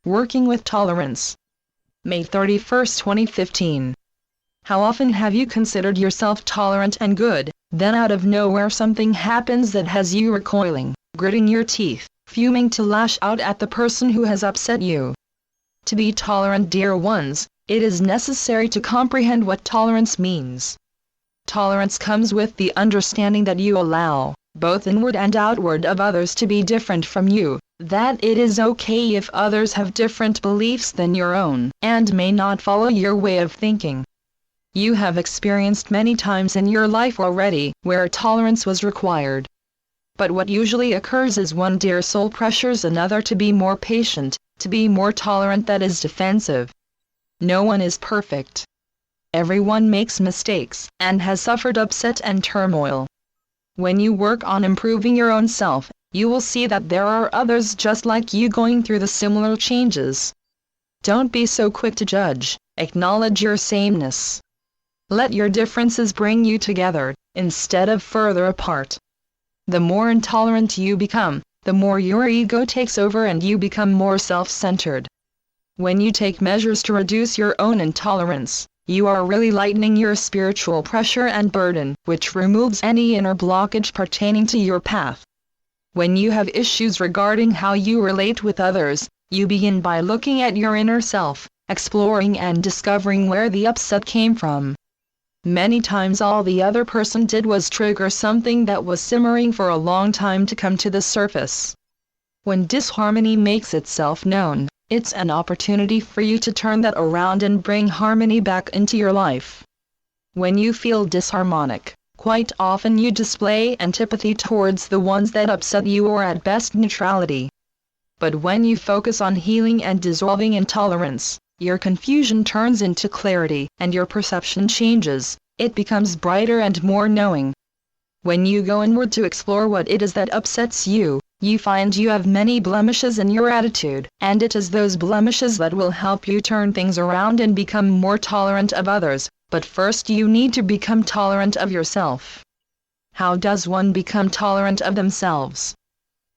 Working with Tolerance. May 31, 2015. How often have you considered yourself tolerant and good, then out of nowhere something happens that has you recoiling, gritting your teeth, fuming to lash out at the person who has upset you? To be tolerant, dear ones, it is necessary to comprehend what tolerance means. Tolerance comes with the understanding that you allow, both inward and outward, of others to be different from you, that it is okay if others have different beliefs than your own, and may not follow your way of thinking. You have experienced many times in your life already where tolerance was required. But what usually occurs is one dear soul pressures another to be more patient, to be more tolerant, that is defensive. No one is perfect. Everyone makes mistakes and has suffered upset and turmoil. When you work on improving your own self, you will see that there are others just like you going through the similar changes. Don't be so quick to judge, acknowledge your sameness. Let your differences bring you together, instead of further apart. The more intolerant you become, the more your ego takes over and you become more self-centered. When you take measures to reduce your own intolerance, you are really lightening your spiritual pressure and burden, which removes any inner blockage pertaining to your path. When you have issues regarding how you relate with others, you begin by looking at your inner self, exploring and discovering where the upset came from. Many times all the other person did was trigger something that was simmering for a long time to come to the surface. When disharmony makes itself known, it's an opportunity for you to turn that around and bring harmony back into your life. When you feel disharmonic, quite often you display antipathy towards the ones that upset you, or at best neutrality. But when you focus on healing and dissolving intolerance, your confusion turns into clarity, and your perception changes. It becomes brighter and more knowing. When you go inward to explore what it is that upsets you, you find you have many blemishes in your attitude, and it is those blemishes that will help you turn things around and become more tolerant of others. But first you need to become tolerant of yourself. How does one become tolerant of themselves?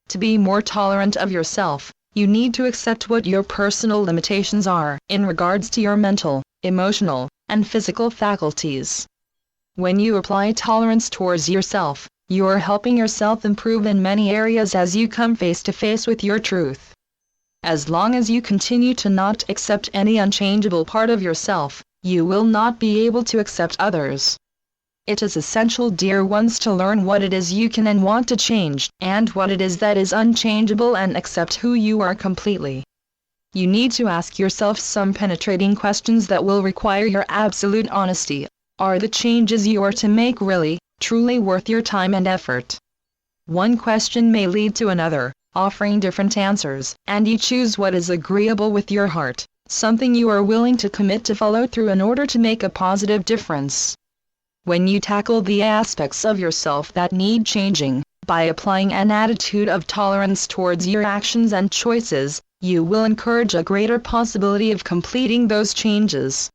To be more tolerant of yourself, you need to accept what your personal limitations are in regards to your mental, emotional, and physical faculties. When you apply tolerance towards yourself, you are helping yourself improve in many areas as you come face to face with your truth. As long as you continue to not accept any unchangeable part of yourself, you will not be able to accept others. It is essential, dear ones, to learn what it is you can and want to change, and what it is that is unchangeable, and accept who you are completely. You need to ask yourself some penetrating questions that will require your absolute honesty. Are the changes you are to make really, truly worth your time and effort? One question may lead to another, offering different answers, and you choose what is agreeable with your heart, something you are willing to commit to follow through in order to make a positive difference. When you tackle the aspects of yourself that need changing, by applying an attitude of tolerance towards your actions and choices, you will encourage a greater possibility of completing those changes.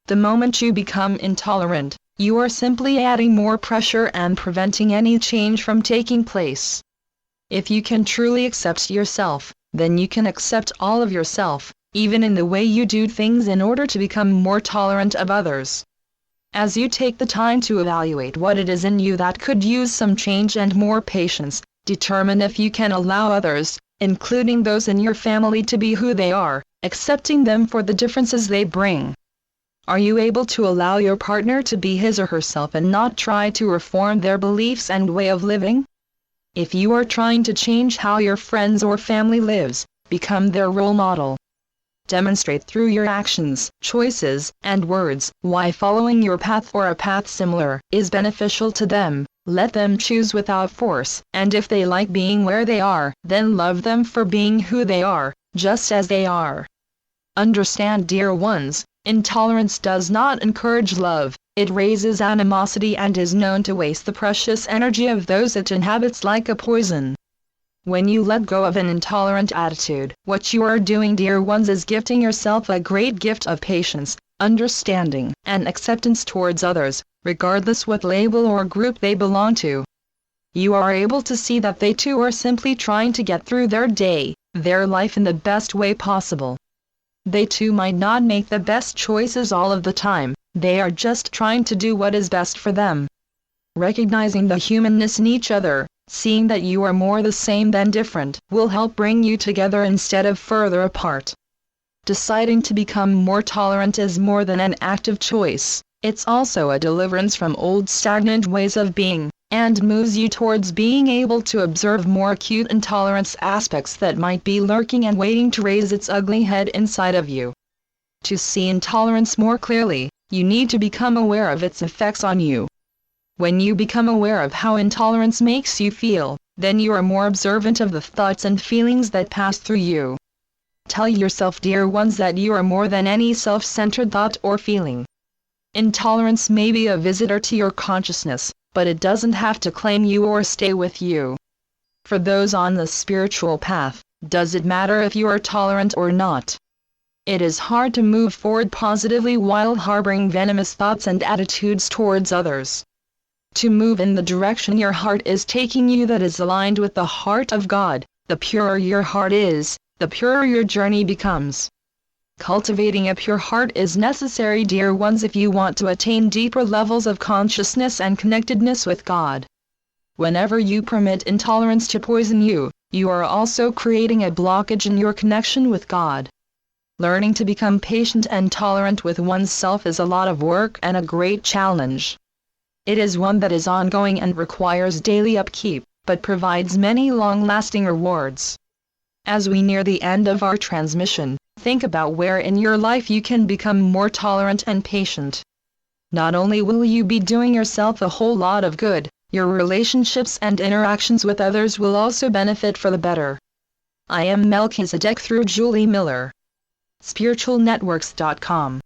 The moment you become intolerant, you are simply adding more pressure and preventing any change from taking place. If you can truly accept yourself, then you can accept all of yourself, even in the way you do things, in order to become more tolerant of others. As you take the time to evaluate what it is in you that could use some change and more patience, determine if you can allow others, including those in your family, to be who they are, accepting them for the differences they bring. Are you able to allow your partner to be his or herself and not try to reform their beliefs and way of living? If you are trying to change how your friends or family lives, become their role model. Demonstrate through your actions, choices, and words why following your path or a path similar is beneficial to them. Let them choose without force, and if they like being where they are, then love them for being who they are, just as they are. Understand, dear ones, intolerance does not encourage love. It raises animosity and is known to waste the precious energy of those it inhabits like a poison. When you let go of an intolerant attitude, what you are doing, dear ones, is gifting yourself a great gift of patience, understanding, and acceptance towards others, regardless what label or group they belong to. You are able to see that they too are simply trying to get through their day, their life in the best way possible. They too might not make the best choices all of the time, they are just trying to do what is best for them. Recognizing the humanness in each other, seeing that you are more the same than different, will help bring you together instead of further apart. Deciding to become more tolerant is more than an active choice, it's also a deliverance from old stagnant ways of being, and moves you towards being able to observe more acute intolerance aspects that might be lurking and waiting to raise its ugly head inside of you. To see intolerance more clearly, you need to become aware of its effects on you. When you become aware of how intolerance makes you feel, then you are more observant of the thoughts and feelings that pass through you. Tell yourself, dear ones, that you are more than any self-centered thought or feeling. Intolerance may be a visitor to your consciousness, but it doesn't have to claim you or stay with you. For those on the spiritual path, does it matter if you are tolerant or not? It is hard to move forward positively while harboring venomous thoughts and attitudes towards others. To move in the direction your heart is taking you that is aligned with the heart of God, the purer your heart is, the purer your journey becomes. Cultivating a pure heart is necessary, dear ones, if you want to attain deeper levels of consciousness and connectedness with God. Whenever you permit intolerance to poison you, you are also creating a blockage in your connection with God. Learning to become patient and tolerant with oneself is a lot of work and a great challenge. It is one that is ongoing and requires daily upkeep, but provides many long-lasting rewards. As we near the end of our transmission, think about where in your life you can become more tolerant and patient. Not only will you be doing yourself a whole lot of good, your relationships and interactions with others will also benefit for the better. I am Melchizedek through Julie Miller. spiritualnetworks.com